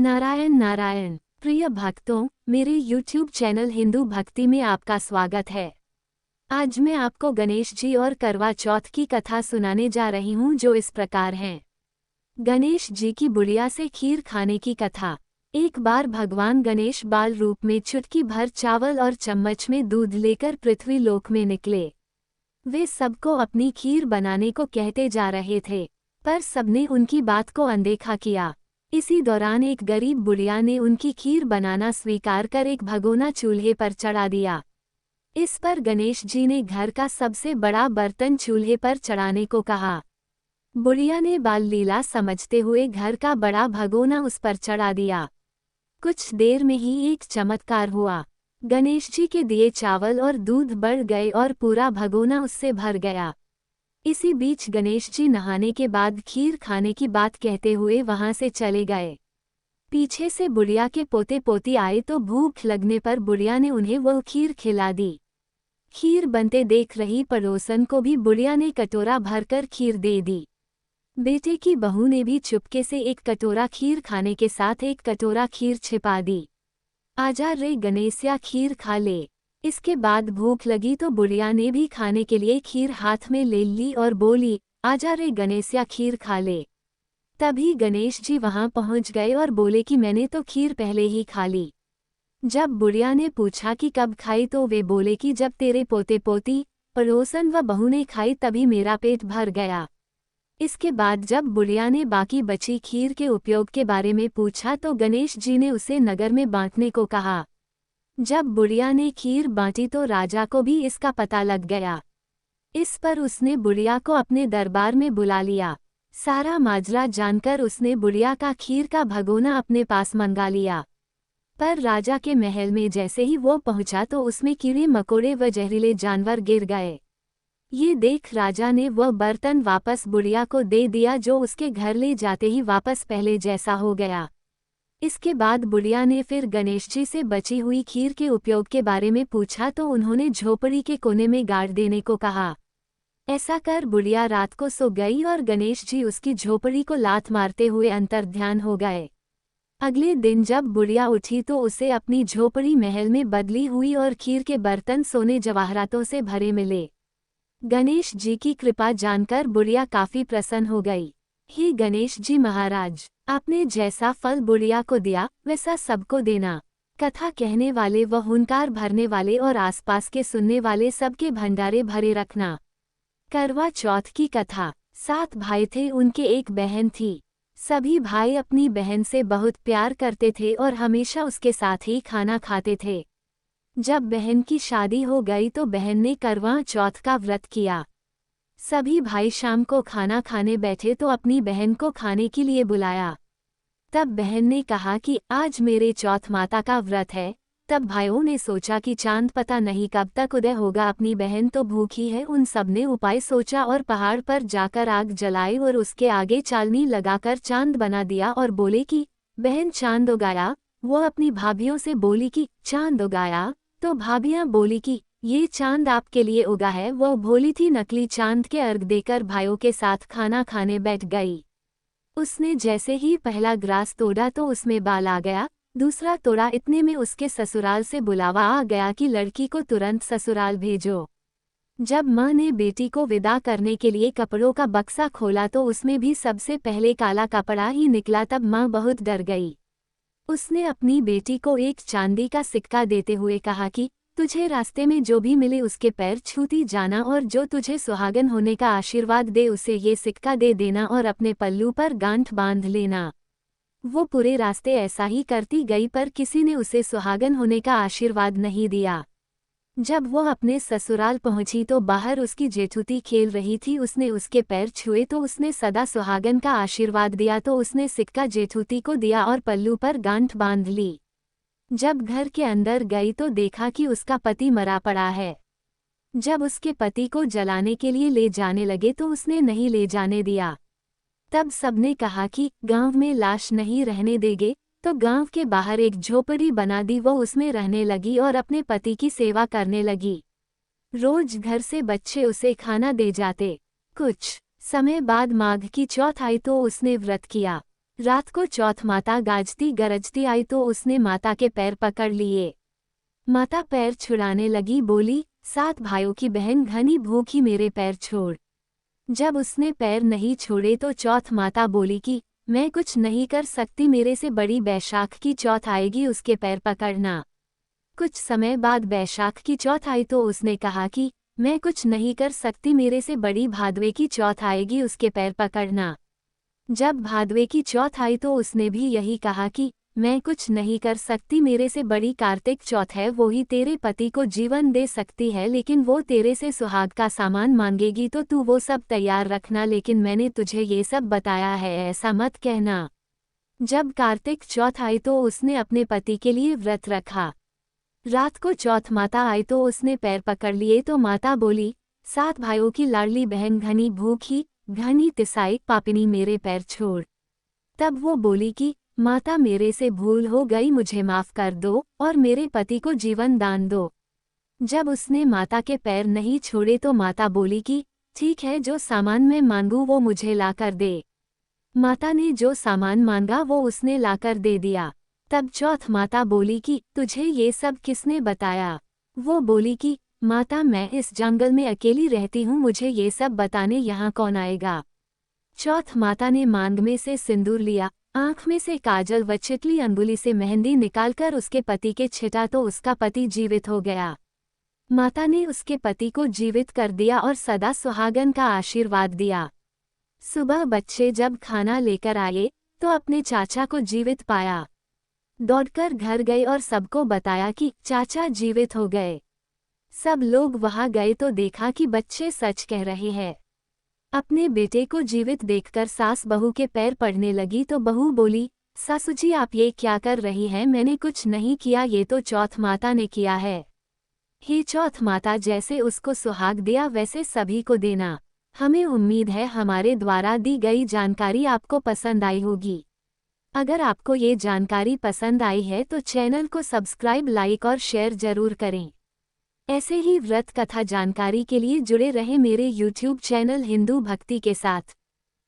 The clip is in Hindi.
नारायण नारायण। प्रिय भक्तों, मेरे YouTube चैनल हिंदू भक्ति में आपका स्वागत है। आज मैं आपको गणेश जी और करवा चौथ की कथा सुनाने जा रही हूँ, जो इस प्रकार है। गणेश जी की बुढ़िया से खीर खाने की कथा। एक बार भगवान गणेश बाल रूप में चुटकी भर चावल और चम्मच में दूध लेकर पृथ्वी लोक में निकले। वे सबको अपनी खीर बनाने को कहते जा रहे थे, पर सबने उनकी बात को अनदेखा किया। इसी दौरान एक गरीब बुढ़िया ने उनकी खीर बनाना स्वीकार कर एक भगोना चूल्हे पर चढ़ा दिया। इस पर गणेश जी ने घर का सबसे बड़ा बर्तन चूल्हे पर चढ़ाने को कहा। बुढ़िया ने बाल लीला समझते हुए घर का बड़ा भगोना उस पर चढ़ा दिया। कुछ देर में ही एक चमत्कार हुआ। गणेश जी के दिए चावल और दूध बढ़ गए और पूरा भगोना उससे भर गया। इसी बीच गणेश जी नहाने के बाद खीर खाने की बात कहते हुए वहां से चले गए। पीछे से बुढ़िया के पोते पोती आए तो भूख लगने पर बुढ़िया ने उन्हें वो खीर खिला दी। खीर बनते देख रही पड़ोसन को भी बुढ़िया ने कटोरा भरकर खीर दे दी। बेटे की बहू ने भी चुपके से एक कटोरा खीर खाने के साथ एक कटोरा खीर छिपा दी। आजा रे गणेशिया, खीर खा ले। इसके बाद भूख लगी तो बुढ़िया ने भी खाने के लिए खीर हाथ में ले ली और बोली, आजा रे गणेशिया, खीर खा ले। तभी गणेश जी वहां पहुंच गए और बोले कि मैंने तो खीर पहले ही खा ली। जब बुढ़िया ने पूछा कि कब खाई तो वे बोले कि जब तेरे पोते पोती, पड़ोसन व बहू ने खाई तभी मेरा पेट भर गया। इसके बाद जब बुढ़िया ने बाकी बची खीर के उपयोग के बारे में पूछा तो गणेश जी ने उसे नगर में बांटने को कहा। जब बुढ़िया ने खीर बांटी तो राजा को भी इसका पता लग गया। इस पर उसने बुढ़िया को अपने दरबार में बुला लिया। सारा माजरा जानकर उसने बुढ़िया का खीर का भगोना अपने पास मंगा लिया। पर राजा के महल में जैसे ही वो पहुंचा तो उसमें कीड़े मकोड़े व जहरीले जानवर गिर गए। ये देख राजा ने वह बर्तन वापस बुढ़िया को दे दिया, जो उसके घर ले जाते ही वापस पहले जैसा हो गया। इसके बाद बुढ़िया ने फिर गणेश जी से बची हुई खीर के उपयोग के बारे में पूछा तो उन्होंने झोपड़ी के कोने में गाड़ देने को कहा। ऐसा कर बुढ़िया रात को सो गई और गणेश जी उसकी झोपड़ी को लात मारते हुए अंतर्ध्यान हो गए। अगले दिन जब बुढ़िया उठी तो उसे अपनी झोपड़ी महल में बदली हुई और खीर के बर्तन सोने जवाहरातों से भरे मिले। गणेश जी की कृपा जानकर बुढ़िया काफी प्रसन्न हो गई। हे गणेश जी महाराज, आपने जैसा फल बुढ़िया को दिया वैसा सबको देना। कथा कहने वाले व हुंकार भरने वाले और आसपास के सुनने वाले सबके भंडारे भरे रखना। करवा चौथ की कथा। 7 भाई थे, उनके एक बहन थी। सभी भाई अपनी बहन से बहुत प्यार करते थे और हमेशा उसके साथ ही खाना खाते थे। जब बहन की शादी हो गई तो बहन ने करवा चौथ का व्रत किया। सभी भाई शाम को खाना खाने बैठे तो अपनी बहन को खाने के लिए बुलाया। तब बहन ने कहा कि आज मेरे चौथ माता का व्रत है। तब भाइयों ने सोचा कि चांद पता नहीं कब तक उदय होगा, अपनी बहन तो भूखी है। उन सब ने उपाय सोचा और पहाड़ पर जाकर आग जलाई और उसके आगे चालनी लगाकर चांद बना दिया और बोले कि बहन चांद उगाया। वो अपनी भाभियों से बोली कि चांद उगाया, तो भाभियां बोली कि ये चांद आपके लिए उगा है। वो भोली थी, नकली चांद के अर्घ देकर भाइयों के साथ खाना खाने बैठ गई। उसने जैसे ही पहला ग्रास तोड़ा तो उसमें बाल आ गया। दूसरा तोड़ा, इतने में उसके ससुराल से बुलावा आ गया कि लड़की को तुरंत ससुराल भेजो। जब माँ ने बेटी को विदा करने के लिए कपड़ों का बक्सा खोला तो उसमें भी सबसे पहले काला कपड़ा ही निकला। तब माँ बहुत डर गई। उसने अपनी बेटी को एक चांदी का सिक्का देते हुए कहा कि तुझे रास्ते में जो भी मिले उसके पैर छूती जाना और जो तुझे सुहागन होने का आशीर्वाद दे उसे ये सिक्का दे देना और अपने पल्लू पर गांठ बांध लेना। वो पूरे रास्ते ऐसा ही करती गई, पर किसी ने उसे सुहागन होने का आशीर्वाद नहीं दिया। जब वो अपने ससुराल पहुंची तो बाहर उसकी जेठूती खेल रही थी। उसने उसके पैर छुए तो उसने सदा सुहागन का आशीर्वाद दिया। तो उसने सिक्का जेठूती को दिया और पल्लू पर गांठ बांध ली। जब घर के अंदर गई तो देखा कि उसका पति मरा पड़ा है। जब उसके पति को जलाने के लिए ले जाने लगे तो उसने नहीं ले जाने दिया। तब सबने कहा कि गांव में लाश नहीं रहने देंगे, तो गांव के बाहर एक झोपड़ी बना दी। वो उसमें रहने लगी और अपने पति की सेवा करने लगी। रोज घर से बच्चे उसे खाना दे जाते। कुछ समय बाद माघ की चौथ आई तो उसने व्रत किया। रात को चौथ माता गाजती गरजती आई तो उसने माता के पैर पकड़ लिए। माता पैर छुड़ाने लगी, बोली, 7 भाइयों की बहन घनी भूखी मेरे पैर छोड़। जब उसने पैर नहीं छोड़े तो चौथ माता बोली कि मैं कुछ नहीं कर सकती, मेरे से बड़ी बैशाख की चौथ आएगी, उसके पैर पकड़ना। कुछ समय बाद बैशाख की चौथ आई तो उसने कहा कि मैं कुछ नहीं कर सकती, मेरे से बड़ी भादवे की चौथ आएगी, उसके पैर पकड़ना। जब भादवे की चौथ आई तो उसने भी यही कहा कि मैं कुछ नहीं कर सकती, मेरे से बड़ी कार्तिक चौथ है, वो ही तेरे पति को जीवन दे सकती है, लेकिन वो तेरे से सुहाग का सामान मांगेगी तो तू वो सब तैयार रखना, लेकिन मैंने तुझे ये सब बताया है, ऐसा मत कहना। जब कार्तिक चौथ आई तो उसने अपने पति के लिए व्रत रखा। रात को चौथ माता आई तो उसने पैर पकड़ लिए तो माता बोली, 7 भाइयों की लाडली बहन घनी भूखी घनी तिसाई पापिनी मेरे पैर छोड़। तब वो बोली कि माता मेरे से भूल हो गई, मुझे माफ कर दो और मेरे पति को जीवन दान दो। जब उसने माता के पैर नहीं छोड़े तो माता बोली कि ठीक है, जो सामान मैं मांगू वो मुझे लाकर दे। माता ने जो सामान मांगा वो उसने लाकर दे दिया। तब चौथ माता बोली कि तुझे ये सब किसने बताया? वो बोली कि माता मैं इस जंगल में अकेली रहती हूँ, मुझे ये सब बताने यहाँ कौन आएगा। चौथ माता ने मांग में से सिंदूर लिया, आँख में से काजल व चितली अंगुली से मेहंदी निकालकर उसके पति के छिटा तो उसका पति जीवित हो गया। माता ने उसके पति को जीवित कर दिया और सदा सुहागन का आशीर्वाद दिया। सुबह बच्चे जब खाना लेकर आए तो अपने चाचा को जीवित पाया। दौड़कर घर गए और सबको बताया कि चाचा जीवित हो गए। सब लोग वहां गए तो देखा कि बच्चे सच कह रहे हैं। अपने बेटे को जीवित देखकर सास बहू के पैर पड़ने लगी तो बहू बोली, सासू जी आप ये क्या कर रही हैं? मैंने कुछ नहीं किया, ये तो चौथ माता ने किया है। हे चौथ माता, जैसे उसको सुहाग दिया वैसे सभी को देना। हमें उम्मीद है हमारे द्वारा दी गई जानकारी आपको पसंद आई होगी। अगर आपको ये जानकारी पसंद आई है तो चैनल को सब्सक्राइब, लाइक और शेयर जरूर करें। ऐसे ही व्रत कथा जानकारी के लिए जुड़े रहें मेरे YouTube चैनल हिंदू भक्ति के साथ।